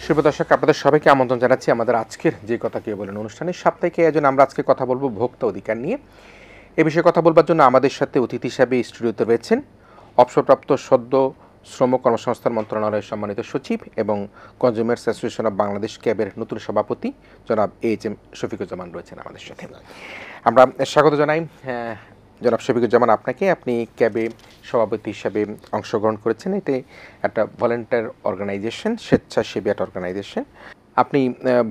শুভ দর্শক, আপনাদের সবাইকে আমন্ত্রণ জানাচ্ছি আমাদের আজকের যে কথা কে বলেন অনুষ্ঠানে। সাপ্তাহিক আয়োজন আমরা আজকে কথা বলবো ভোক্তা অধিকার নিয়ে। এ বিষয়ে কথা বলবার জন্য আমাদের সাথে অতিথি হিসাবে স্টুডিওতে রয়েছেন অবসরপ্রাপ্ত সদ্য শ্রম কর্মসংস্থান মন্ত্রণালয়ের সম্মানিত সচিব এবং কনজিউমার্স অ্যাসোসিয়েশন অব বাংলাদেশ ক্যাবের নতুন সভাপতি জনাব এইচ.এম. শফিকুজ্জামান রয়েছেন আমাদের সাথে। আমরা স্বাগত জানাই জনাব শফিকুজ্জামান আপনাকে। আপনি ক্যাবে সভাপতি হিসাবে অংশগ্রহণ করেছেন। এতে একটা ভলেন্টিয়ার অর্গানাইজেশন, স্বেচ্ছাসেবী একটা অর্গানাইজেশন। আপনি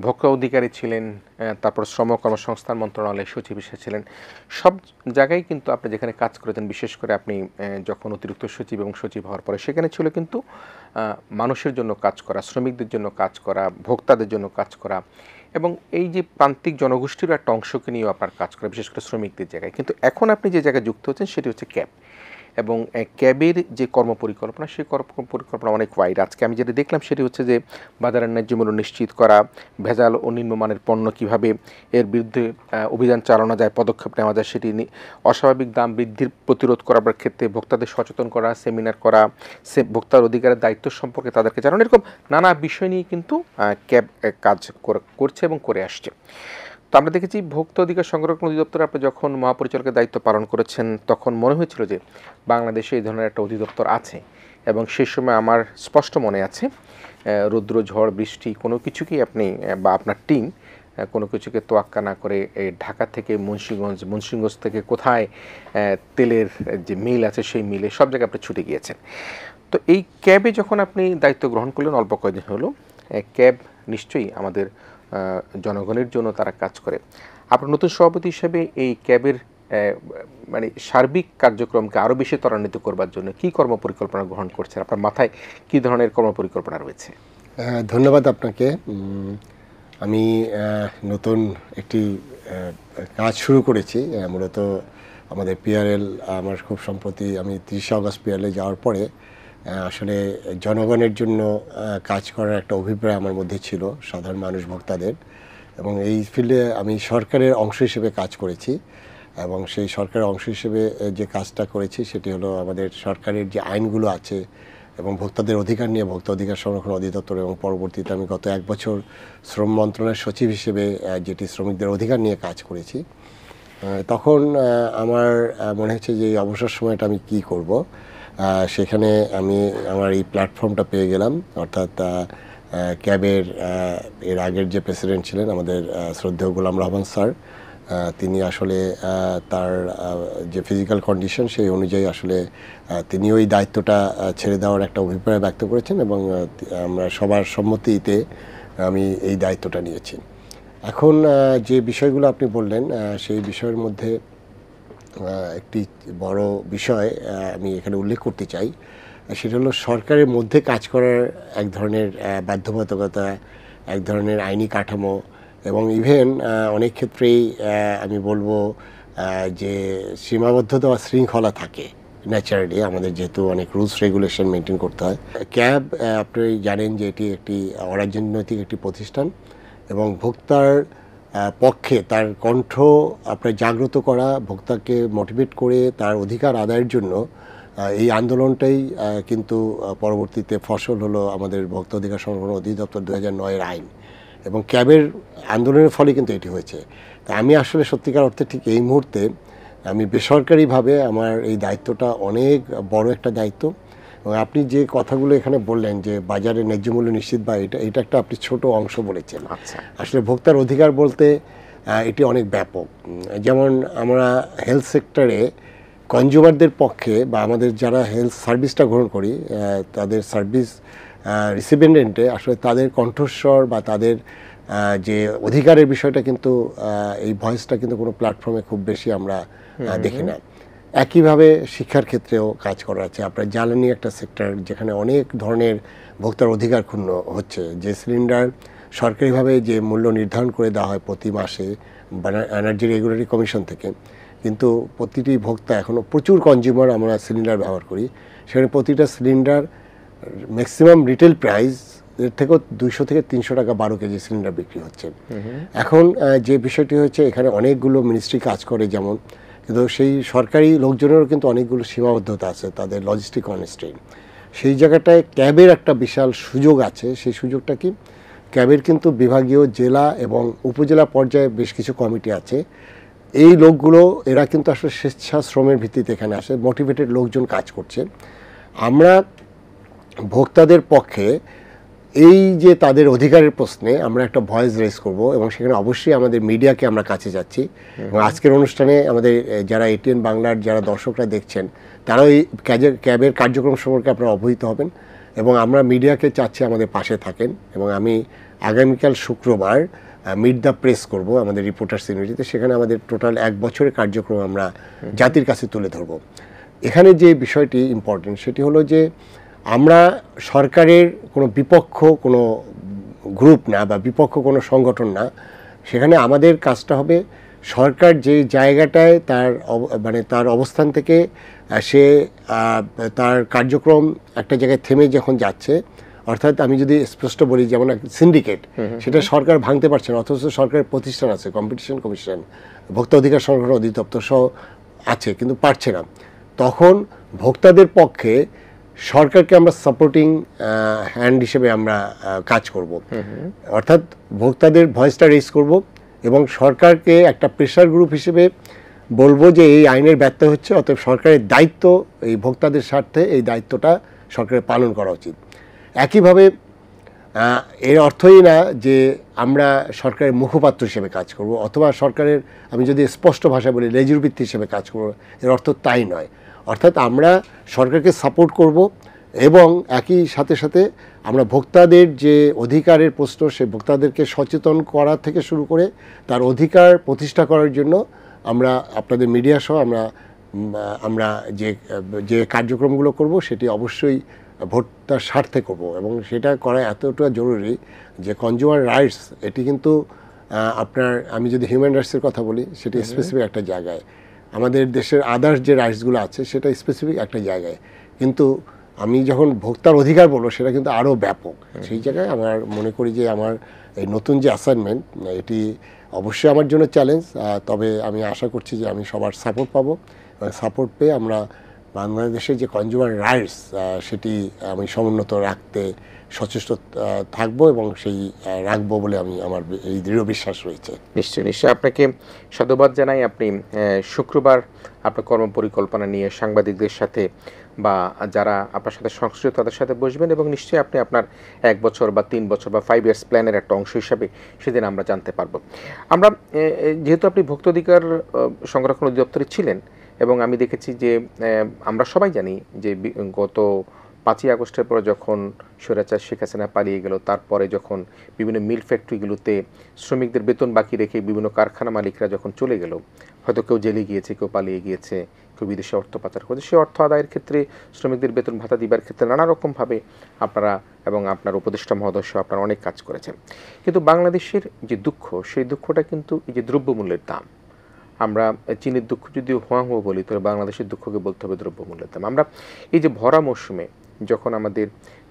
ভোক্তা অধিকারী ছিলেন, তারপর শ্রম কর্মসংস্থান মন্ত্রণালয়ের সচিব হিসেবে ছিলেন। সব জায়গায় কিন্তু আপনি যেখানে কাজ করেছেন, বিশেষ করে আপনি যখন অতিরিক্ত সচিব এবং সচিব হওয়ার পরে সেখানে ছিল কিন্তু মানুষের জন্য কাজ করা, শ্রমিকদের জন্য কাজ করা, ভোক্তাদের জন্য কাজ করা এবং এই যে প্রান্তিক জনগোষ্ঠীর একটা অংশকে নিয়েও আপনার কাজ করা, বিশেষ করে শ্রমিকদের জায়গায়। কিন্তু এখন আপনি যে জায়গায় যুক্ত হচ্ছেন সেটি হচ্ছে ক্যাব, এবং ক্যাবের যে কর্মপরিকল্পনা সেই কর্মপরিকল্পনা অনেক ওয়াইড। আজকে আমি যেটা দেখলাম সেটি হচ্ছে যে বাজারের ন্যায্য মূল্য নিশ্চিত করা, ভেজাল ও নিম্নমানের পণ্য কীভাবে এর বিরুদ্ধে অভিযান চালানো যায়, পদক্ষেপ নেওয়া যায়, সেটি অস্বাভাবিক দাম বৃদ্ধির প্রতিরোধ করার ক্ষেত্রে ভোক্তাদের সচেতন করা, সেমিনার করা, ভোক্তার অধিকারের দায়িত্ব সম্পর্কে তাদেরকে জানানো, এরকম নানা বিষয় নিয়ে কিন্তু ক্যাব কাজ করছে এবং করে আসছে। তো আমরা দেখেছি ভোক্তা অধিকার সংরক্ষণ অধিদপ্তরে আপনি যখন মহাপরিচালকের দায়িত্ব পালন করেছেন তখন মনে হয়েছিল যে বাংলাদেশে এই ধরনের একটা অধিদপ্তর আছে, এবং সেই সময় আমার স্পষ্ট মনে আছে রৌদ্র ঝড় বৃষ্টি কোনো কিছুকেই আপনি বা আপনার টিম কোনো কিছুকে তোয়াক্কা না করে ঢাকা থেকে মুন্সিগঞ্জ থেকে কোথায় তেলের যে মিল আছে সেই মিলে সব জায়গায় আপনি ছুটে গিয়েছেন। তো এই ক্যাবে যখন আপনি দায়িত্ব গ্রহণ করলেন অল্প কয়েকদিন হলো, ক্যাব নিশ্চয়ই আমাদের জনগণের জন্য তারা কাজ করে। আপনার নতুন সভাপতি হিসেবে এই ক্যাবের মানে সার্বিক কার্যক্রমকে আরও বেশি ত্বরান্বিত করবার জন্য কী কর্মপরিকল্পনা গ্রহণ করছেন? আপনার মাথায় কী ধরনের কর্মপরিকল্পনা রয়েছে? ধন্যবাদ আপনাকে। আমি নতুন একটি কাজ শুরু করেছি। মূলত আমাদের পিআরএল, আমার খুব সম্প্রতি আমি 30 আগস্ট পিআরএলে যাওয়ার পরে আসলে জনগণের জন্য কাজ করার একটা অভিপ্রায় আমার মধ্যে ছিল, সাধারণ মানুষ ভোক্তাদের, এবং এই ফিল্ডে আমি সরকারের অংশ হিসেবে কাজ করেছি। এবং সেই সরকারের অংশ হিসেবে যে কাজটা করেছি সেটি হলো আমাদের সরকারের যে আইনগুলো আছে এবং ভোক্তাদের অধিকার নিয়ে ভোক্তা অধিকার সংরক্ষণ অধিদপ্তর, এবং পরবর্তীতে আমি গত 1 বছর শ্রম মন্ত্রণালয়ের সচিব হিসেবে যেটি শ্রমিকদের অধিকার নিয়ে কাজ করেছি। তখন আমার মনে হচ্ছে যে এই অবসর সময়টা আমি কি করব, সেখানে আমি আমার এই প্ল্যাটফর্মটা পেয়ে গেলাম। অর্থাৎ ক্যাবের এর আগের যে প্রেসিডেন্ট ছিলেন আমাদের শ্রদ্ধেয় গোলাম রহমান স্যার, তিনি আসলে তার যে ফিজিক্যাল কন্ডিশন সেই অনুযায়ী আসলে তিনি ওই দায়িত্বটা ছেড়ে দেওয়ার একটা অভিপ্রায় ব্যক্ত করেছেন, এবং আমরা সবার সম্মতিতে আমি এই দায়িত্বটা নিয়েছি। এখন যে বিষয়গুলো আপনি বললেন সেই বিষয়ের মধ্যে একটি বড় বিষয় আমি এখানে উল্লেখ করতে চাই, সেটা হলো সরকারের মধ্যে কাজ করার এক ধরনের বাধ্যবাধকতা, এক ধরনের আইনি কাঠামো, এবং ইভেন অনেক ক্ষেত্রেই আমি বলবো যে সীমাবদ্ধতা বা শৃঙ্খলা থাকে ন্যাচারালি, আমাদের যেহেতু অনেক রুলস রেগুলেশন মেনটেন করতে হয়। ক্যাব আপনি জানেন যে এটি একটি অরাজনৈতিক একটি প্রতিষ্ঠান, এবং ভোক্তার পক্ষে তার কণ্ঠ আপনার জাগ্রত করা, ভোক্তাকে মোটিভেট করে তার অধিকার আদায়ের জন্য এই আন্দোলনটাই কিন্তু পরবর্তীতে ফসল হলো আমাদের ভোক্তা অধিকার সংরক্ষণ অধিদপ্তর 2009-এর আইন, এবং ক্যাবের আন্দোলনের ফলে কিন্তু এটি হয়েছে। তা আমি আসলে সত্যিকার অর্থে ঠিক এই মুহূর্তে আমি বেসরকারিভাবে আমার এই দায়িত্বটা অনেক বড় একটা দায়িত্ব। এবং আপনি যে কথাগুলো এখানে বললেন যে বাজারে ন্যায্য মূল্য নিশ্চিত, বা এটা একটা আপনি ছোট অংশ বলেছেন। আসলে ভোক্তার অধিকার বলতে এটি অনেক ব্যাপক। যেমন আমরা হেলথ সেক্টরে কনজিউমারদের পক্ষে বা আমাদের যারা হেলথ সার্ভিসটা গ্রহণ করি তাদের সার্ভিস রিসিপিয়েন্টে আসলে তাদের কণ্ঠস্বর বা তাদের যে অধিকারের বিষয়টা কিন্তু এই ভয়েসটা কিন্তু কোনো প্ল্যাটফর্মে খুব বেশি আমরা দেখি না। একইভাবে শিক্ষার ক্ষেত্রেও কাজ করা আছে। আপনার জ্বালানি একটা সেক্টর যেখানে অনেক ধরনের ভোক্তার অধিকার ক্ষুণ্ণ হচ্ছে। যে সিলিন্ডার সরকারিভাবে যে মূল্য নির্ধারণ করে দেওয়া হয় প্রতি মাসে এনার্জি রেগুলেটরি কমিশন থেকে, কিন্তু প্রতিটি ভোক্তা এখনও প্রচুর কনজিউমার আমরা সিলিন্ডার ব্যবহার করি, সেখানে প্রতিটা সিলিন্ডার ম্যাক্সিমাম রিটেল প্রাইস এর থেকেও 200 থেকে 300 টাকা 12 কেজি সিলিন্ডার বিক্রি হচ্ছে। এখন যে বিষয়টি হচ্ছে এখানে অনেকগুলো মিনিস্ট্রি কাজ করে যেমন, কিন্তু সেই সরকারি লোকজনেরও কিন্তু অনেকগুলো সীমাবদ্ধতা আছে, তাদের লজিস্টিক কনস্ট্রেইন। সেই জায়গাটায় ক্যাবের একটা বিশাল সুযোগ আছে। সেই সুযোগটা কি, ক্যাবের কিন্তু বিভাগীয়, জেলা এবং উপজেলা পর্যায়ে বেশ কিছু কমিটি আছে। এই লোকগুলো এরা কিন্তু আসলে স্বেচ্ছাশ্রমের ভিত্তিতে এখানে আসে, মোটিভেটেড লোকজন কাজ করছে। আমরা ভোক্তাদের পক্ষে এই যে তাদের অধিকারের প্রশ্নে আমরা একটা ভয়েস রেজ করব এবং সেখানে অবশ্যই আমাদের মিডিয়াকে আমরা কাছে যাচ্ছি। এবং আজকের অনুষ্ঠানে আমাদের যারা এটিএন বাংলার যারা দর্শকরা দেখছেন তারাও এই ক্যাবের কার্যক্রম সম্পর্কে আপনারা অবহিত হবেন এবং আমরা মিডিয়াকে চাচ্ছি আমাদের পাশে থাকেন। এবং আমি আগামীকাল শুক্রবার মিট দ্য প্রেস করব আমাদের রিপোর্টার্স ইউনিটিতে, সেখানে আমাদের টোটাল 1 বছরের কার্যক্রম আমরা জাতির কাছে তুলে ধরব। এখানে যে বিষয়টি ইম্পর্টেন্ট সেটি হলো যে আমরা সরকারের কোনো বিপক্ষ কোনো গ্রুপ না বা বিপক্ষ কোনো সংগঠন না। সেখানে আমাদের কাজটা হবে সরকার যে জায়গাটায় তার অবস্থান থেকে সে তার কার্যক্রম একটা জায়গায় থেমে যখন যাচ্ছে, অর্থাৎ আমি যদি স্পষ্ট বলি যেমন একটা সিন্ডিকেট, সেটা সরকার ভাঙতে পারছে না, অথচ সরকারের প্রতিষ্ঠান আছে, কম্পিটিশন কমিশন, ভোক্তা অধিকার সংরক্ষণ অধিদপ্তর সহ আছে, কিন্তু পারছে না। তখন ভোক্তাদের পক্ষে সরকারকে আমরা সাপোর্টিং হ্যান্ড হিসেবে আমরা কাজ করব। অর্থাৎ ভোক্তাদের ভয়েসটা রেজ করব এবং সরকারকে একটা প্রেশার গ্রুপ হিসেবে বলবো যে এই আইনের ব্যত্যয় হচ্ছে, অতএব সরকারের দায়িত্ব এই ভোক্তাদের স্বার্থে এই দায়িত্বটা সরকারের পালন করা উচিত। একইভাবে এর অর্থই না যে আমরা সরকারের মুখপাত্র হিসেবে কাজ করব অথবা সরকারের, আমি যদি স্পষ্ট ভাষায় বলি, লেজুর ভিত্তি হিসেবে কাজ করব, এর অর্থ তাই নয়। অর্থাৎ আমরা সরকারকে সাপোর্ট করব এবং একই সাথে সাথে আমরা ভোক্তাদের যে অধিকারের প্রশ্ন, সেই ভোক্তাদেরকে সচেতন করা থেকে শুরু করে তার অধিকার প্রতিষ্ঠা করার জন্য আমরা আপনাদের মিডিয়া সহ আমরা যে কার্যক্রমগুলো করব সেটি অবশ্যই ভোক্তার স্বার্থে করব। এবং সেটা করা এতটা জরুরি যে কনজিউমার রাইটস এটি কিন্তু আমি যদি হিউম্যান রাইটসের কথা বলি সেটি স্পেসিফিক একটা জায়গায়, আমাদের দেশের আদার্স যে রাইটসগুলো আছে সেটা স্পেসিফিক একটা জায়গায়, কিন্তু আমি যখন ভোক্তার অধিকার বলবো সেটা কিন্তু আরও ব্যাপক। সেই জায়গায় আমার মনে করি যে আমার এই নতুন যে অ্যাসাইনমেন্ট এটি অবশ্যই আমার জন্য চ্যালেঞ্জ, তবে আমি আশা করছি যে আমি সবার সাপোর্ট পাবো এবং সাপোর্ট পেয়ে আমরা বাংলাদেশের যে কনজিউমার রাইটস সেটি আমি সমুন্নত রাখতে সচেষ্ট থাকবো এবং সেই রাখবো বলে আমার এই দৃঢ় বিশ্বাস রয়েছে। নিশ্চয়ই নিশ্চয়ই আপনাকে সাধুবাদ জানাই। আপনি শুক্রবার আপনার কর্মপরিকল্পনা নিয়ে সাংবাদিকদের সাথে বা যারা আপনার সাথে সংশ্লিষ্ট তাদের সাথে বসবেন এবং নিশ্চয়ই আপনি আপনার 1 বছর বা 3 বছর বা 5 ইয়ার্স প্ল্যানের একটা অংশ হিসাবে সেদিন আমরা জানতে পারবো। আমরা যেহেতু আপনি ভোক্তা অধিকার সংরক্ষণ অধিদপ্তরে ছিলেন এবং আমি দেখেছি যে আমরা সবাই জানি যে গত 5ই আগস্টের পরে যখন স্বৈরাচার শেখ হাসিনা পালিয়ে গেল, তারপরে যখন বিভিন্ন মিল ফ্যাক্টরিগুলোতে শ্রমিকদের বেতন বাকি রেখে বিভিন্ন কারখানা মালিকরা যখন চলে গেল, হয়তো কেউ জেলে গিয়েছে, কেউ পালিয়ে গিয়েছে, কেউ বিদেশে অর্থ পাচার করেছে, সেই অর্থ আদায়ের ক্ষেত্রে শ্রমিকদের বেতন ভাতা দিবার ক্ষেত্রে নানা রকমভাবে আপনারা এবং আপনার উপদেষ্টা মহোদয় আপনারা অনেক কাজ করেছেন। কিন্তু বাংলাদেশের যে দুঃখ, সেই দুঃখটা কিন্তু এই যে দ্রব্যমূল্যের দাম, আমরা চীনের দুঃখ যদি হুয়াংহো বলি তবে বাংলাদেশের দুঃখকে বলতে হবে দ্রব্যমূল্যের দাম। আমরা এই যে ভরা মৌসুমে যখন আমাদের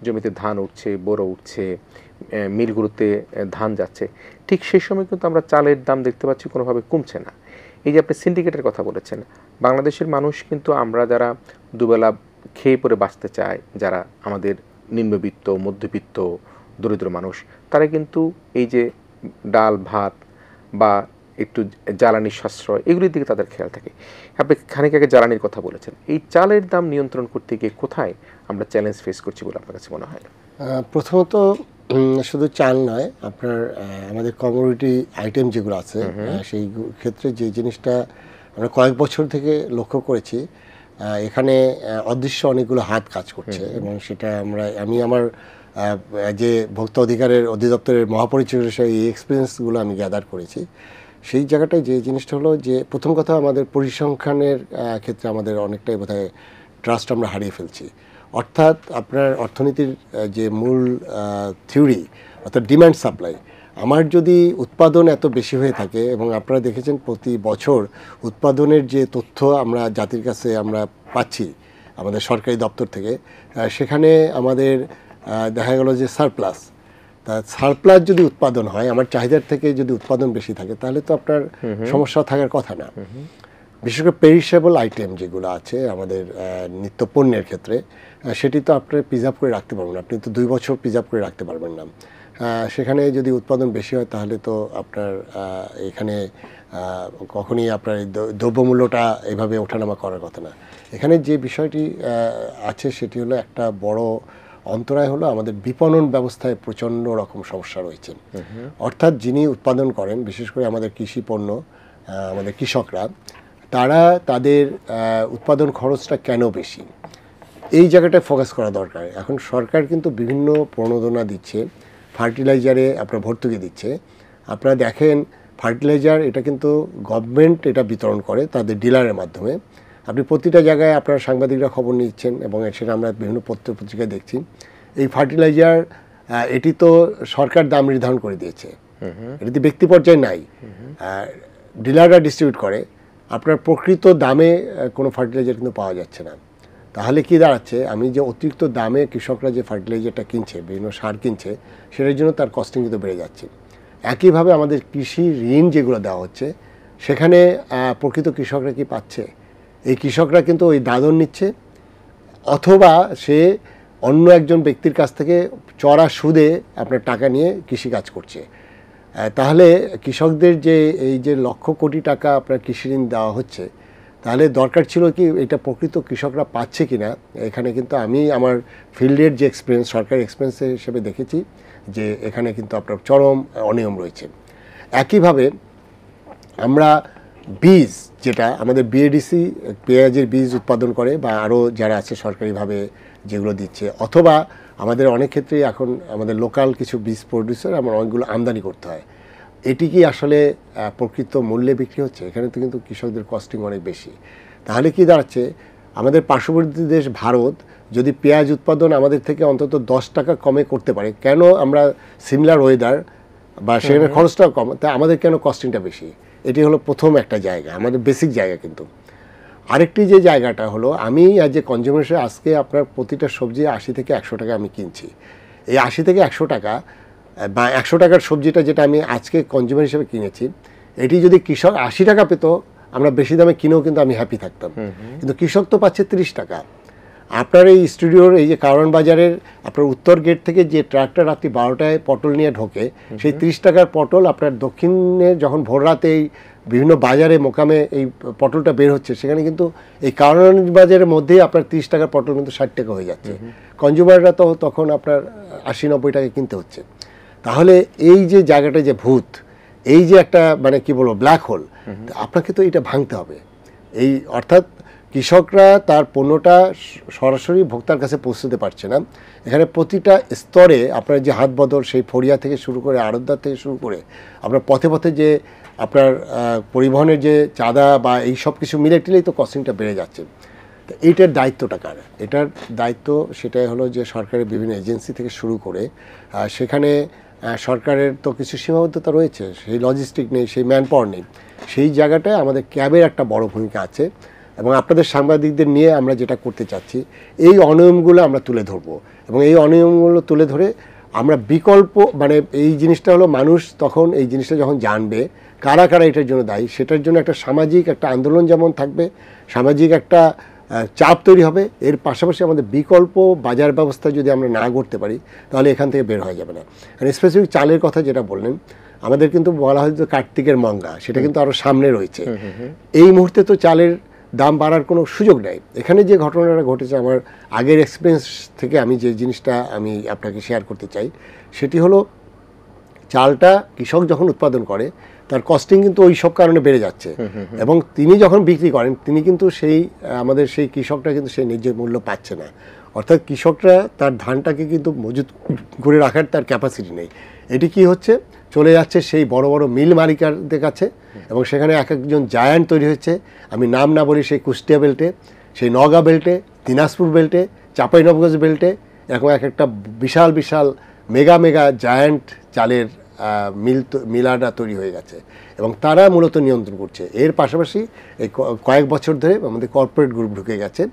জমিতে ধান উঠছে, বোরো উঠছে, মিলগুলোতে ধান যাচ্ছে, ঠিক সেই সময় কিন্তু আমরা চালের দাম দেখতে পাচ্ছি কোনোভাবে কমছে না। এই যে আপনি সিন্ডিকেটের কথা বলেছেন, বাংলাদেশের মানুষ কিন্তু আমরা যারা দুবেলা খেয়ে পরে বাঁচতে চায়, যারা আমাদের নিম্নবিত্ত, মধ্যবিত্ত, দরিদ্র মানুষ, তারা কিন্তু এই যে ডাল ভাত বা একটু জ্বালানি সাশ্রয় এগুলির দিকে তাদের খেয়াল থাকে। আপনি খানিক আগে জ্বালানির কথা বলেছেন, এই চালের দাম নিয়ন্ত্রণ করতে গিয়ে কোথায় আমরা চ্যালেঞ্জ ফেস করছি বলে আপনার কাছে মনে হয়? প্রথমত শুধু চাল নয়, আপনার আমাদের কমোডিটি আইটেম যেগুলো আছে সেই ক্ষেত্রে যে জিনিসটা আমরা কয়েক বছর থেকে লক্ষ্য করেছি, এখানে অদৃশ্য অনেকগুলো হাত কাজ করছে এবং সেটা আমি আমার যে ভোক্তা অধিকারের অধিদপ্তরের মহাপরিচালক হিসেবে এই এক্সপিরিয়েন্সগুলো আমি গ্যাদার করেছি। সেই জায়গাটায় যে জিনিসটা হলো যে প্রথম কথা আমাদের পরিসংখ্যানের ক্ষেত্রে আমাদের অনেকটাই বোধহয় ট্রাস্ট আমরা হারিয়ে ফেলছি। অর্থাৎ আপনার অর্থনীতির যে মূল থিওরি অর্থাৎ ডিমান্ড সাপ্লাই, আমার যদি উৎপাদন এত বেশি হয়ে থাকে এবং আপনারা দেখেছেন প্রতি বছর উৎপাদনের যে তথ্য আমরা জাতির কাছে আমরা পাচ্ছি আমাদের সরকারি দপ্তর থেকে, সেখানে আমাদের দেখা গেল যে সারপ্লাস, তা সারপ্লাস যদি উৎপাদন হয়, আমার চাহিদার থেকে যদি উৎপাদন বেশি থাকে, তাহলে তো আপনার সমস্যা থাকার কথা না। বিশেষ করে পেরিশেবল আইটেম যেগুলো আছে আমাদের নিত্য পণ্যের ক্ষেত্রে, সেটি তো আপনি প্রিজার্ভ করে রাখতে পারবেন না, আপনি তো 2 বছর প্রিজার্ভ করে রাখতে পারবেন না। সেখানে যদি উৎপাদন বেশি হয় তাহলে তো আপনার এখানে কখনই আপনার দ্রব্যমূল্যটা এভাবে ওঠানামা করার কথা না। এখানে যে বিষয়টি আছে সেটি হলো একটা বড় অন্তরায় হলো আমাদের বিপণন ব্যবস্থায় প্রচণ্ড রকম সমস্যা রয়েছে। অর্থাৎ যিনি উৎপাদন করেন, বিশেষ করে আমাদের কৃষি পণ্য, আমাদের কৃষকরা, তারা তাদের উৎপাদন খরচটা কেন বেশি, এই জায়গাটায় ফোকাস করা দরকার। এখন সরকার কিন্তু বিভিন্ন প্রণোদনা দিচ্ছে, ফার্টিলাইজারে আপনার ভর্তুকি দিচ্ছে। আপনারা দেখেন ফার্টিলাইজার এটা কিন্তু গভর্নমেন্ট এটা বিতরণ করে তাদের ডিলারের মাধ্যমে। আপনি প্রতিটা জায়গায় আপনার সাংবাদিকরা খবর নিচ্ছেন এবং সেটা আমরা বিভিন্ন পত্রিকায় দেখছি। এই ফার্টিলাইজার এটি তো সরকার দাম নির্ধারণ করে দিয়েছে, এটি ব্যক্তি পর্যায়ে নাই, ডিলাররা ডিস্ট্রিবিউট করে। আপনার প্রকৃত দামে কোনো ফার্টিলাইজার কিন্তু পাওয়া যাচ্ছে না। তাহলে কি দাঁড়াচ্ছে, আমি যে অতিরিক্ত দামে কৃষকরা যে ফার্টিলাইজারটা কিনছে, বিভিন্ন সার কিনছে, সেটার জন্য তার কস্টিং কিন্তু বেড়ে যাচ্ছে। একইভাবে আমাদের কৃষি ঋণ যেগুলো দেওয়া হচ্ছে, সেখানে প্রকৃত কৃষকরা কি পাচ্ছে? এই কৃষকরা কিন্তু ওই দাদন নিচ্ছে, অথবা সে অন্য একজন ব্যক্তির কাছ থেকে চড়া সুদে আপনার টাকা নিয়ে কৃষিকাজ করছে। তাহলে কৃষকদের যে এই যে লক্ষ কোটি টাকা আপনার কৃষি ঋণ দেওয়া হচ্ছে, তাহলে দরকার ছিল কি এটা প্রকৃত কৃষকরা পাচ্ছে কি না। এখানে কিন্তু আমি আমার ফিল্ডের যে এক্সপিরিয়েন্স, সরকারি এক্সপিরিয়েন্স হিসেবে দেখেছি যে এখানে কিন্তু আপনার চরম অনিয়ম রয়েছে। একইভাবে আমরা বীজ, যেটা আমাদের বিএডিসি পেঁয়াজের বীজ উৎপাদন করে বা আরও যারা আছে সরকারিভাবে যেগুলো দিচ্ছে, অথবা আমাদের অনেক ক্ষেত্রেই এখন আমাদের লোকাল কিছু বীজ প্রডিউসার আমার অনেকগুলো আমদানি করতে হয়। এটি কি আসলে প্রকৃত মূল্যে বিক্রি হচ্ছে? এখানে তো কিন্তু কৃষকদের কস্টিং অনেক বেশি। তাহলে কি দাঁড়াচ্ছে, আমাদের পার্শ্ববর্তী দেশ ভারত যদি পেঁয়াজ উৎপাদন আমাদের থেকে অন্তত 10 টাকা কমে করতে পারে, কেন আমরা সিমিলার ওয়েদার বা সেখানে খরচটাও কম, তা আমাদের কেন কস্টিংটা বেশি? এটি হলো প্রথম একটা জায়গা, আমাদের বেসিক জায়গা। কিন্তু আরেকটি যে জায়গাটা হলো, আমি অ্যাজ এ কনজিউমার হিসেবে আজকে আপনার প্রতিটা সবজি 80 থেকে 100 টাকা আমি কিনছি। এই 80 থেকে 100 টাকা বা 100 টাকার সবজিটা যেটা আমি আজকে কনজিউমার হিসেবে কিনেছি, এটি যদি কৃষক 80 টাকা পেত, আমরা বেশি দামে কিনেও কিন্তু আমি হ্যাপি থাকতাম। কিন্তু কৃষক তো পাচ্ছে 30 টাকা। আপনার এই স্টুডিওর এই যে কারণ বাজারের আপনার উত্তর গেট থেকে যে ট্রাকটা রাত্রি 12টায় পটল নিয়ে ঢোকে, সেই 30 টাকার পটল আপনার দক্ষিণে যখন ভোর রাতে এই বিভিন্ন বাজারে মোকামে এই পটলটা বের হচ্ছে, সেখানে কিন্তু এই কারণ বাজারের মধ্যেই আপনার 30 টাকার পটল কিন্তু 60 টাকা হয়ে যাচ্ছে। কনজিউমাররা তো তখন আপনার 80-90 টাকা কিনতে হচ্ছে। তাহলে এই যে জায়গাটা যে ভূত, এই যে একটা মানে কি বলবো ব্ল্যাক হোল, আপনাকে তো এটা ভাঙতে হবে। এই অর্থাৎ কৃষকরা তার পণ্যটা সরাসরি ভোক্তার কাছে পৌঁছতে পারছে না। এখানে প্রতিটা স্তরে আপনার যে হাত বদল, সেই ফড়িয়া থেকে শুরু করে আড়তদার থেকে শুরু করে আপনার পথে পথে যে আপনার পরিবহনের যে চাঁদা বা এই সব কিছু মিলে টিলেই তো কস্টিংটা বেড়ে যাচ্ছে। তো এইটার দায়িত্বটা কার? এটার দায়িত্ব সেটাই হলো যে সরকারের বিভিন্ন এজেন্সি থেকে শুরু করে সেখানে সরকারের তো কিছু সীমাবদ্ধতা রয়েছে, সেই লজিস্টিক নেই, সেই ম্যান পাওয়ার নেই। সেই জায়গাটায় আমাদের ক্যাবের একটা বড় ভূমিকা আছে। এবং আপনাদের সাংবাদিকদের নিয়ে আমরা যেটা করতে চাচ্ছি, এই অনিয়মগুলো আমরা তুলে ধরবো এবং এই অনিয়মগুলো তুলে ধরে আমরা বিকল্প, মানে এই জিনিসটা হলো মানুষ তখন এই জিনিসটা যখন জানবে কারা কারা এটার জন্য দায়ী, সেটার জন্য একটা সামাজিক একটা আন্দোলন যেমন থাকবে, সামাজিক একটা চাপ তৈরি হবে। এর পাশাপাশি আমাদের বিকল্প বাজার ব্যবস্থা যদি আমরা না করতে পারি, তাহলে এখান থেকে বের হয়ে যাবে না। আর স্পেসিফিক চালের কথা যেটা বললেন, আমাদের কিন্তু বলা হয় যে কার্তিকের মঙ্গা, সেটা কিন্তু আরও সামনে রয়েছে। এই মুহূর্তে তো চালের দাম বাড়ার কোনো সুযোগ নেই। এখানে যে ঘটনাটা ঘটেছে, আমার আগের এক্সপিরিয়েন্স থেকে আমি যে জিনিসটা আমি আপনাকে শেয়ার করতে চাই, সেটি হলো চালটা কৃষক যখন উৎপাদন করে তার কস্টিং কিন্তু ওই সব কারণে বেড়ে যাচ্ছে এবং তিনি যখন বিক্রি করেন তিনি কিন্তু সেই আমাদের সেই কৃষকটা কিন্তু সেই ন্যায্য মূল্য পাচ্ছে না। অর্থাৎ কৃষকরা তার ধানটাকে কিন্তু মজুত করে রাখার তার ক্যাপাসিটি নেই। এটি কি হচ্ছে, চলে যাচ্ছে সেই বড় বড় মিল মালিকদের কাছে এবং সেখানে এক একজন জায়ান্ট তৈরি হচ্ছে। আমি নাম না বলি, সেই কুষ্টিয়া বেল্টে, সেই নওগাঁ বেল্টে, দিনাজপুর বেল্টে, চাঁপাইনবাবগঞ্জ বেল্টে, এরকম এক একটা বিশাল বিশাল মেগা মেগা জায়ান্ট চালের মিলাররা তৈরি হয়ে গেছে এবং তারা মূলত নিয়ন্ত্রণ করছে। এর পাশাপাশি এই কয়েক বছর ধরে আমাদের কর্পোরেট গ্রুপ ঢুকে গেছে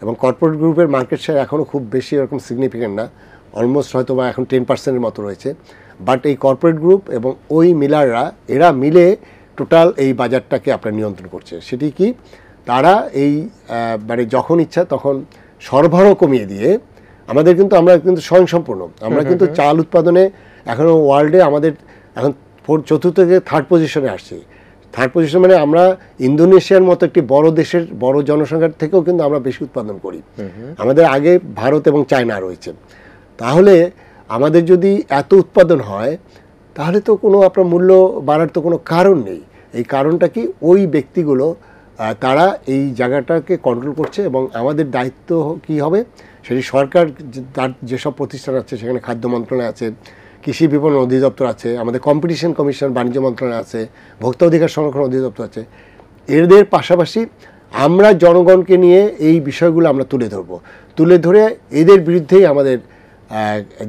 এবং কর্পোরেট গ্রুপের মার্কেট শেয়ার এখনও খুব বেশি এরকম সিগনিফিক্যান্ট না, অলমোস্ট হয়তো বা এখন 10%-এর মতো রয়েছে। বাট এই কর্পোরেট গ্রুপ এবং ওই মিলাররা এরা মিলে টোটাল এই বাজারটাকে আপনার নিয়ন্ত্রণ করছে। সেটি কি, তারা এই মানে যখন ইচ্ছা তখন সরবরাহ কমিয়ে দিয়ে আমরা কিন্তু স্বয়ংসম্পূর্ণ। আমরা কিন্তু চাল উৎপাদনে এখনও ওয়ার্ল্ডে আমাদের এখন চতুর্থ থেকে থার্ড পজিশনে আসছি। থার্ড পজিশন মানে আমরা ইন্দোনেশিয়ার মতো একটি বড় দেশের বড় জনসংখ্যার থেকেও কিন্তু আমরা বেশি উৎপাদন করি। আমাদের আগে ভারত এবং চায়না রয়েছে। তাহলে আমাদের যদি এত উৎপাদন হয় তাহলে তো কোনো আপনার মূল্য বাড়ার তো কোনো কারণ নেই। এই কারণটা কি, ওই ব্যক্তিগুলো তারা এই জায়গাটাকে কন্ট্রোল করছে এবং আমাদের দায়িত্ব কি হবে, সেটি সরকার তার যেসব প্রতিষ্ঠান আছে, সেখানে খাদ্য মন্ত্রণালয় আছে, কৃষি বিপণন অধিদপ্তর আছে, আমাদের কম্পিটিশন কমিশন বাণিজ্য মন্ত্রণালয় আছে, ভোক্তা অধিকার সংরক্ষণ অধিদপ্তর আছে, এদের পাশাপাশি আমরা জনগণকে নিয়ে এই বিষয়গুলো আমরা তুলে ধরে এদের বিরুদ্ধেই আমাদের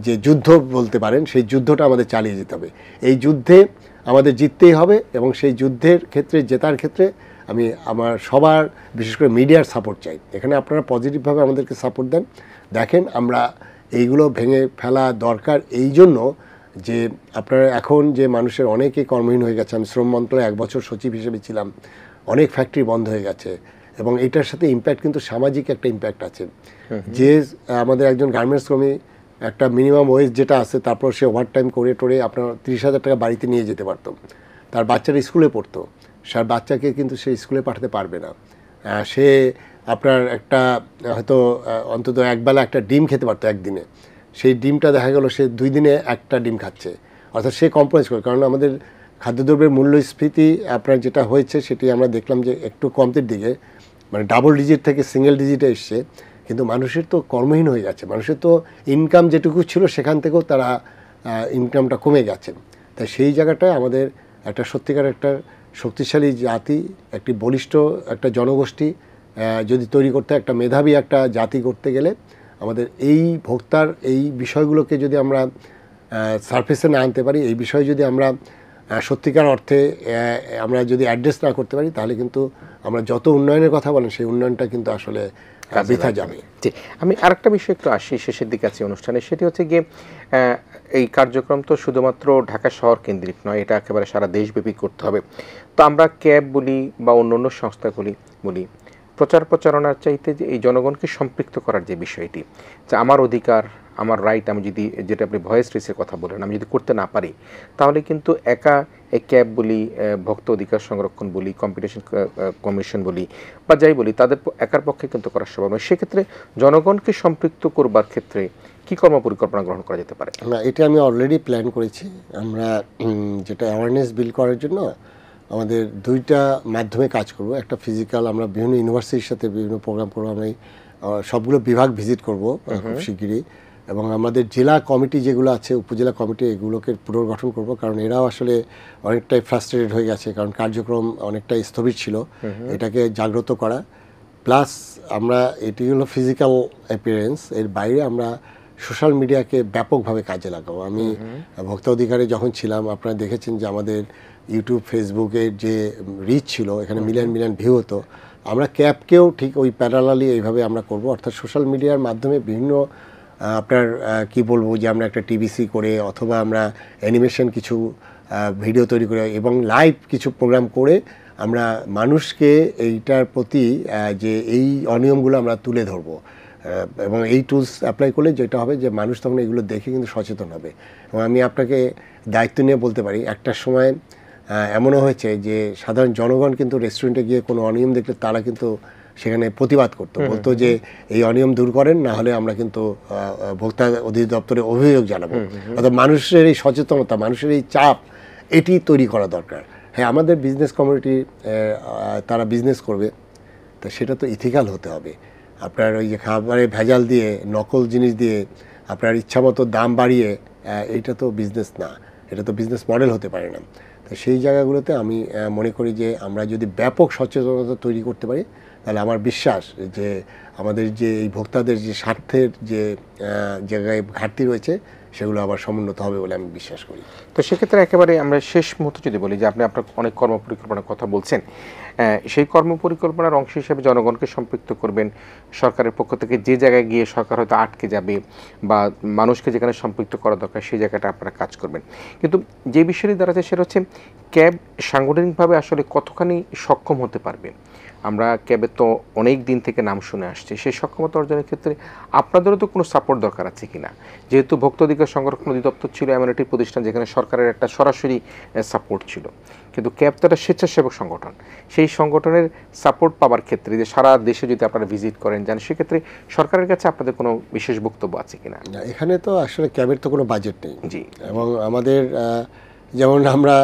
যে যুদ্ধ বলতে পারেন, সেই যুদ্ধটা আমাদের চালিয়ে যেতে হবে। এই যুদ্ধে আমাদের জিততেই হবে এবং সেই যুদ্ধের ক্ষেত্রে জেতার ক্ষেত্রে আমি আমার সবার বিশেষ করে মিডিয়ার সাপোর্ট চাই। এখানে আপনারা পজিটিভভাবে আমাদেরকে সাপোর্ট দেন। দেখেন আমরা এইগুলো ভেঙে ফেলা দরকার এই জন্য যে আপনারা এখন যে মানুষের অনেকেই কর্মহীন হয়ে গেছে। আমি শ্রম মন্ত্রণালয়ে 1 বছর সচিব হিসেবে ছিলাম, অনেক ফ্যাক্টরি বন্ধ হয়ে গেছে এবং এটার সাথে ইম্প্যাক্ট কিন্তু সামাজিক একটা ইম্প্যাক্ট আছে। যে আমাদের একজন গার্মেন্টস কর্মী একটা মিনিমাম ওয়েজ যেটা আছে, তারপর সে ওভারটাইম করে টোরে আপনার 30,000 টাকা বাড়িতে নিয়ে যেতে পারতো, তার বাচ্চারা স্কুলে পড়তো, সে বাচ্চাকে কিন্তু সে স্কুলে পাঠাতে পারবে না। সে আপনার একটা হয়তো অন্তত একবেলা একটা ডিম খেতে পারতো একদিনে, সেই ডিমটা দেখা গেল সে 2 দিনে একটা ডিম খাচ্ছে। অর্থাৎ সে কম্প্রোমাইজ করে, কারণ আমাদের খাদ্যদ্রব্যের মূল্যস্ফীতি আপনার যেটা হয়েছে সেটি আমরা দেখলাম যে একটু কমতির দিকে, মানে ডাবল ডিজিট থেকে সিঙ্গেল ডিজিটে এসছে, কিন্তু মানুষের তো কর্মহীন হয়ে গেছে, মানুষের তো ইনকাম যেটুকু ছিল সেখান থেকেও তারা ইনকামটা কমে গেছে। তাই সেই জায়গাটায় আমাদের একটা সত্যিকার একটা শক্তিশালী জাতি, একটি বলিষ্ঠ একটা জনগোষ্ঠী যদি তৈরি করতে, একটা মেধাবী একটা জাতি করতে গেলে আমাদের এই ভোক্তার এই বিষয়গুলোকে যদি আমরা সারফেসে না আনতে পারি, এই বিষয়ে যদি আমরা সত্যিকার অর্থে আমরা যদি অ্যাড্রেস না করতে পারি, তাহলে কিন্তু আমরা যত উন্নয়নের কথা বলেন সেই উন্নয়নটা কিন্তু আসলে বৃথা যাবে। আমি আরেকটা বিষয় একটু আসি, শেষের দিকে আছে অনুষ্ঠানে, সেটি হচ্ছে গিয়ে এই কার্যক্রম তো শুধুমাত্র ঢাকা শহর কেন্দ্রিক নয়, এটা একেবারে সারা দেশব্যাপী করতে হবে। তো আমরা ক্যাব বলি বা অন্য সংস্থাগুলি বলি, প্রচারণার চাইতে যে এই জনগণকে সম্পৃক্ত করার যে বিষয়টি, যে আমার অধিকার, আমার রাইট, আমি যদি যেটা আপনি ভয়েস রেসের কথা বলেন, আমি যদি করতে না পারি, তাহলে কিন্তু একা এই ক্যাব বলি, ভোক্তা অধিকার সংরক্ষণ বলি, কম্পিটিশন কমিশন বলি বা যাই বলি, তাদের একার পক্ষে কিন্তু করা সম্ভব নয়। সেক্ষেত্রে জনগণকে সম্পৃক্ত করবার ক্ষেত্রে কী কর্মপরিকল্পনা গ্রহণ করা যেতে পারে? না, এটা আমি অলরেডি প্ল্যান করেছি। আমরা যেটা অ্যাওয়ারনেস বিল্ড করার জন্য আমাদের 2টা মাধ্যমে কাজ করব। একটা ফিজিক্যাল, আমরা বিভিন্ন ইউনিভার্সিটির সাথে বিভিন্ন প্রোগ্রাম করবো, আমি সবগুলো বিভাগ ভিজিট করব খুব শিগগিরই, এবং আমাদের জেলা কমিটি যেগুলো আছে, উপজেলা কমিটি, এগুলোকে পুনর্গঠন করব, কারণ এরাও আসলে অনেকটাই ফ্রাস্ট্রেটেড হয়ে গেছে, কারণ কার্যক্রম অনেকটাই স্থবির ছিল। এটাকে জাগ্রত করা, প্লাস আমরা এটি হলো ফিজিক্যাল অ্যাপিয়ারেন্স, এর বাইরে আমরা সোশ্যাল মিডিয়াকে ব্যাপকভাবে কাজে লাগাবো। আমি ভোক্তা অধিকারে যখন ছিলাম, আপনারা দেখেছেন যে আমাদের ইউটিউব ফেসবুকের যে রিচ ছিল, এখানে মিলিয়ন ভিউ হতো। আমরা ক্যাবকেও ঠিক ওই প্যারালালি এইভাবে আমরা করব, অর্থাৎ সোশ্যাল মিডিয়ার মাধ্যমে বিভিন্ন আপনার কি বলবো, যে আমরা একটা টিভিসি করে অথবা আমরা অ্যানিমেশন কিছু ভিডিও তৈরি করে এবং লাইভ কিছু প্রোগ্রাম করে আমরা মানুষকে এইটার প্রতি যে এই অনিয়মগুলো আমরা তুলে ধরবো, এবং এই টুলস অ্যাপ্লাই করলে যেটা হবে যে মানুষ তখন এগুলো দেখে কিন্তু সচেতন হবে। এবং আমি আপনাকে দায়িত্ব নিয়ে বলতে পারি, একটা সময় এমনও হয়েছে যে সাধারণ জনগণ কিন্তু রেস্টুরেন্টে গিয়ে কোনো অনিয়ম দেখলে তারা কিন্তু সেখানে প্রতিবাদ করতো, বলতো যে এই অনিয়ম দূর করেন, না হলে আমরা কিন্তু ভোক্তা অধিদপ্তরে অভিযোগ জানাবো। অর্থাৎ মানুষের এই সচেতনতা, মানুষের এই চাপ, এটি তৈরি করা দরকার। হ্যাঁ, আমাদের বিজনেস কমিউনিটি তারা বিজনেস করবে, তা সেটা তো ইথিক্যাল হতে হবে। আপনার ওই যে খাবারে ভেজাল দিয়ে, নকল জিনিস দিয়ে আপনার ইচ্ছামতো দাম বাড়িয়ে, এইটা তো বিজনেস না, এটা তো বিজনেস মডেল হতে পারে না। তো সেই জায়গাগুলোতে আমি মনে করি যে আমরা যদি ব্যাপক সচেতনতা তৈরি করতে পারি, তাহলে আমার বিশ্বাস যে আমাদের যে এই ভোক্তাদের যে স্বার্থের যে জায়গায় ঘাটতি রয়েছে, সেগুলো আবার সমুন্নত হবে বলে আমি বিশ্বাস করি। তো সেক্ষেত্রে একেবারে আমরা শেষ মুহূর্তে যদি বলি যে আপনি আপনার অনেক কর্মপরিকল্পনার কথা বলছেন, সেই কর্মপরিকল্পনার অংশ হিসেবে জনগণকে সম্পৃক্ত করবেন। সরকারের পক্ষ থেকে যে জায়গায় গিয়ে সরকার হয়তো আটকে যাবে বা মানুষকে যেখানে সম্পৃক্ত করা দরকার, সেই জায়গাটা আপনারা কাজ করবেন। কিন্তু যে বিষয়টি দাঁড়াচ্ছে সেটা হচ্ছে ক্যাব সাংগঠনিকভাবে আসলে কতখানি সক্ষম হতে পারবে। আমরা ক্যাবের তো অনেক দিন থেকে নাম শুনে আসছি, সেই সক্ষমতা অর্জনের ক্ষেত্রে আপনাদেরও তো কোনো সাপোর্ট দরকার আছে কিনা? যেহেতু ভোক্তা অধিকার সংরক্ষণ অধিদপ্তর ছিল এমন একটি প্রতিষ্ঠান যেখানে সরকারের একটা সরাসরি সাপোর্ট ছিল, কিন্তু ক্যাব তো একটা স্বেচ্ছাসেবক সংগঠন। সেই সংগঠনের সাপোর্ট পাওয়ার ক্ষেত্রে যে সারা দেশে যদি আপনারা ভিজিট করেন যান, সেক্ষেত্রে সরকারের কাছে আপনাদের কোনো বিশেষ বক্তব্য আছে কিনা? না, এখানে তো আসলে ক্যাবের তো কোনো বাজেট নেই। জি। এবং আমাদের যেমন আমরা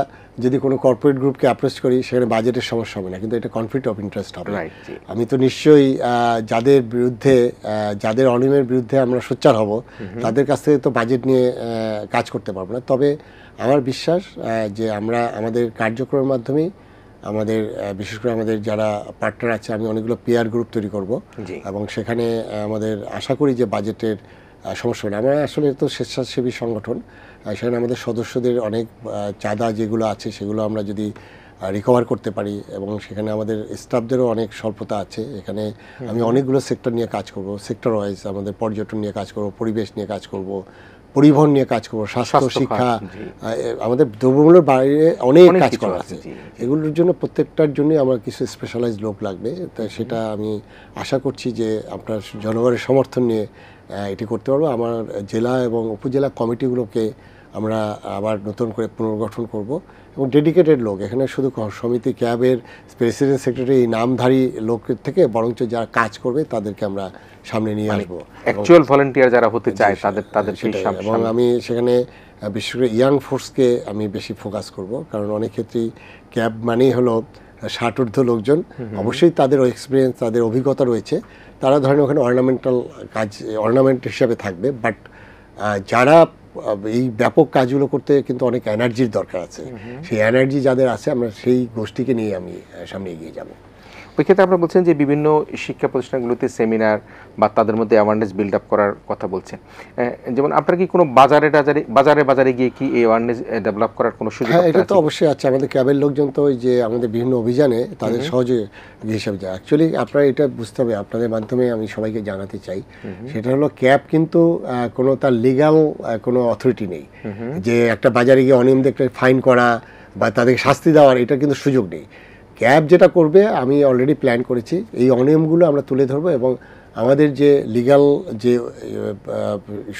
যদি কোনো কর্পোরেট গ্রুপকে অ্যাপ্রোচ করি সেখানে বাজেটের সমস্যা হবে না, কিন্তু এটা কনফ্লিক্ট অফ ইন্টারেস্ট হবে। রাইট, জি। আমি তো নিশ্চয়ই যাদের বিরুদ্ধে যাদের অনিয়মের বিরুদ্ধে আমরা সোচ্চার হব তাদের কাছ থেকে তো বাজেট নিয়ে কাজ করতে পারবো না। তবে আমার বিশ্বাস যে আমরা আমাদের কার্যক্রমের মাধ্যমেই আমাদের বিশেষ করে আমাদের যারা পার্টনার আছে, আমি অনেকগুলো পিয়ার গ্রুপ তৈরি করব এবং সেখানে আমাদের আশা করি যে বাজেটের সমস্যা হবে না। আমরা আসলে তো স্বেচ্ছাসেবী সংগঠন, সেখানে আমাদের সদস্যদের অনেক চাঁদা যেগুলো আছে সেগুলো আমরা যদি রিকভার করতে পারি এবং সেখানে আমাদের স্টাফদেরও অনেক স্বল্পতা আছে। এখানে আমি অনেকগুলো সেক্টর নিয়ে কাজ করব, সেক্টর ওয়াইজ আমাদের পর্যটন নিয়ে কাজ করব, পরিবেশ নিয়ে কাজ করব, পরিবহন নিয়ে কাজ করব, স্বাস্থ্য, শিক্ষা, আমাদের দ্রব্যমূল্যের বাইরে অনেক কাজ করা আছে। এগুলোর জন্য প্রত্যেকটার জন্যই আমার কিছু স্পেশালাইজ লোক লাগবে। তাই সেটা আমি আশা করছি যে আপনার জনগণের সমর্থন নিয়ে এটি করতে পারবো। আমার জেলা এবং উপজেলা কমিটিগুলোকে আমরা আবার নতুন করে পুনর্গঠন করব এবং ডেডিকেটেড লোক, এখানে শুধু সমিতি ক্যাবের প্রেসিডেন্ট সেক্রেটারি এই নামধারী লোকের থেকে বরঞ্চ যারা কাজ করবে তাদেরকে আমরা সামনে নিয়ে আসবো, অ্যাকচুয়াল ভলান্টিয়ার যারা হতে চায় তাদের এবং আমি সেখানে বিশেষ করে ইয়াং ফোর্সকে আমি বেশি ফোকাস করব, কারণ অনেক ক্ষেত্রেই ক্যাব মানেই হলো 60 ঊর্ধ্ব লোকজন, অবশ্যই তাদের এক্সপিরিয়েন্স, তাদের অভিজ্ঞতা রয়েছে, তারা ধরেন ওখানে অর্নামেন্ট হিসাবে থাকবে, বাট যারা এই ব্যাপক কাজগুলো করতে কিন্তু অনেক এনার্জির দরকার আছে। সেই এনার্জি যাদের আছে আমরা সেই গোষ্ঠীকে নিয়ে আমি সামনে এগিয়ে যাব। ওই ক্ষেত্রে আপনারা বলছেন যে বিভিন্ন শিক্ষা প্রতিষ্ঠানগুলোতে সেমিনার বা তাদের মধ্যে অ্যাওয়ারনেস বিল্ড আপ করার কথা বলছেন, যেমন আপনারা কি কোনো বাজারে গিয়ে কি এই অ্যাওয়ারনেস ডেভেলপ করার কোনো সুযোগ? হ্যাঁ, এটা তো অবশ্যই আছে। আমাদের ক্যাবের লোকজন তো ওই যে আমাদের বিভিন্ন অভিযানে তাদের সহযোগী হিসাবে যায়। অ্যাকচুয়ালি আপনারা এটা বুঝতে হবে, আপনাদের মাধ্যমে আমি সবাইকে জানাতে চাই, সেটা হলো ক্যাব কিন্তু কোনো তার লিগ্যাল কোনো অথরিটি নেই যে একটা বাজারে গিয়ে অনিয়ম দেখলে ফাইন করা বা তাদেরকে শাস্তি দেওয়ার, এটা কিন্তু সুযোগ নেই। ক্যাব যেটা করবে, আমি অলরেডি প্ল্যান করেছি, এই অনিয়মগুলো আমরা তুলে ধরবো এবং আমাদের যে লিগ্যাল যে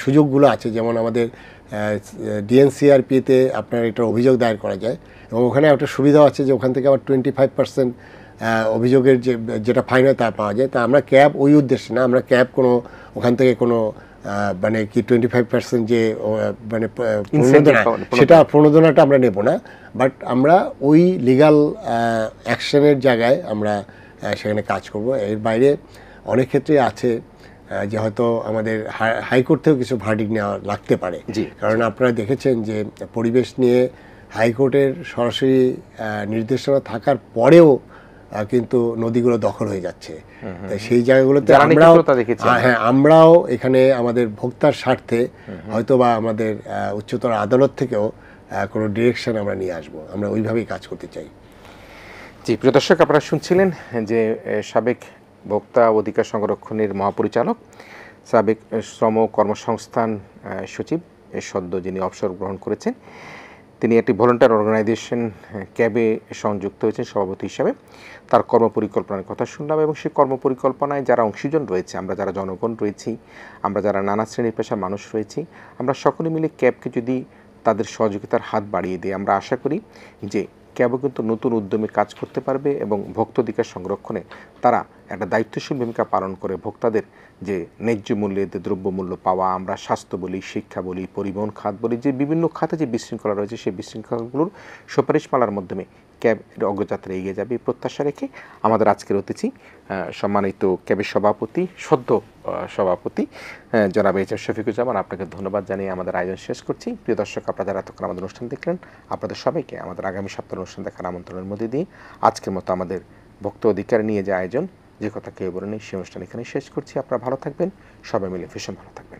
সুযোগগুলো আছে, যেমন আমাদের ডিএনসিআরপিতে আপনার এটার অভিযোগ দায়ের করা যায় এবং ওখানে একটা সুবিধা আছে যে ওখান থেকে আবার 25% অভিযোগের যেটা ফাইন হয় তা পাওয়া যায়। তা আমরা ক্যাব ওই উদ্দেশ্যে না, আমরা ক্যাব কোনো ওখান থেকে কোনো মানে কি 25% যে মানে সেটা প্রণোদনাটা আমরা নেব না, বাট আমরা ওই লিগ্যাল অ্যাকশনের জায়গায় আমরা সেখানে কাজ করব। এর বাইরে অনেক ক্ষেত্রে আছে যে হয়তো আমাদের হাইকোর্ট থেকেও কিছু ভার্ডিক্ট নেওয়া লাগতে পারে, কারণ আপনারা দেখেছেন যে পরিবেশ নিয়ে হাইকোর্টের সরাসরি নির্দেশনা থাকার পরেও কিন্তু নদীগুলো দখল হয়ে যাচ্ছে। তাই সেই জায়গাগুলোতে আমরাও এখানে আমাদের ভোক্তার স্বার্থে হয়তো বা আমাদের উচ্চতর আদালত থেকেও কোনো ডিরেকশন আমরা নিয়ে আসবো, আমরা ওইভাবেই কাজ করতে চাই। জি, প্রিয় দর্শক, আপনারা শুনছিলেন যে সাবেক ভোক্তা অধিকার সংরক্ষণের মহাপরিচালক, সাবেক শ্রম কর্মসংস্থান সচিব, সদ্য যিনি অবসর গ্রহণ করেছেন, তিনি একটি ভলান্টিয়ার অর্গানাইজেশন ক্যাবে সংযুক্ত হয়েছেন সভাপতি হিসাবে। তার কর্মপরিকল্পনার কথা শুনলাম এবং সেই কর্মপরিকল্পনায় যারা অংশীজন রয়েছে, আমরা যারা জনগণ রয়েছি, আমরা যারা নানা শ্রেণীর পেশার মানুষ রয়েছি, আমরা সকলে মিলে ক্যাবকে যদি তাদের সহযোগিতার হাত বাড়িয়ে দিই, আমরা আশা করি যে ক্যাবও কিন্তু নতুন উদ্যমে কাজ করতে পারবে এবং ভোক্তাধিকার সংরক্ষণে তারা একটা দায়িত্বশীল ভূমিকা পালন করে ভোক্তাদের যে ন্যায্য মূল্যে দ্রব্যমূল্য পাওয়া, আমরা স্বাস্থ্য বলি, শিক্ষা বলি, পরিবহন খাত বলি, যে বিভিন্ন খাতে যে বিশৃঙ্খলা রয়েছে সেই বিশৃঙ্খলাগুলোর সুপারিশমালার মাধ্যমে ক্যাব অগ্রযাত্রা এগিয়ে যাবে এই প্রত্যাশা রেখে আমাদের আজকের অতিথি সম্মানিত ক্যাবের সভাপতি, সদ্য সভাপতি জনাব এইচ.এম. শফিকুজ্জামান, আপনাকে ধন্যবাদ জানিয়ে আমাদের আয়োজন শেষ করছি। প্রিয় দর্শক, আপনারা যারা এতক্ষণ আমাদের অনুষ্ঠান দেখলেন, আপনাদের সবাইকে আমাদের আগামী সপ্তাহের অনুষ্ঠান দেখার আমন্ত্রণের মধ্যে দিয়ে আজকের মতো আমাদের ভোক্তা অধিকার নিয়ে যে আয়োজন, যে কথা কেউ বলেনি, সেই অনুষ্ঠান এখানে শেষ করছি। আপনারা ভালো থাকবেন, সবাই মিলে ভীষণ ভালো থাকবেন।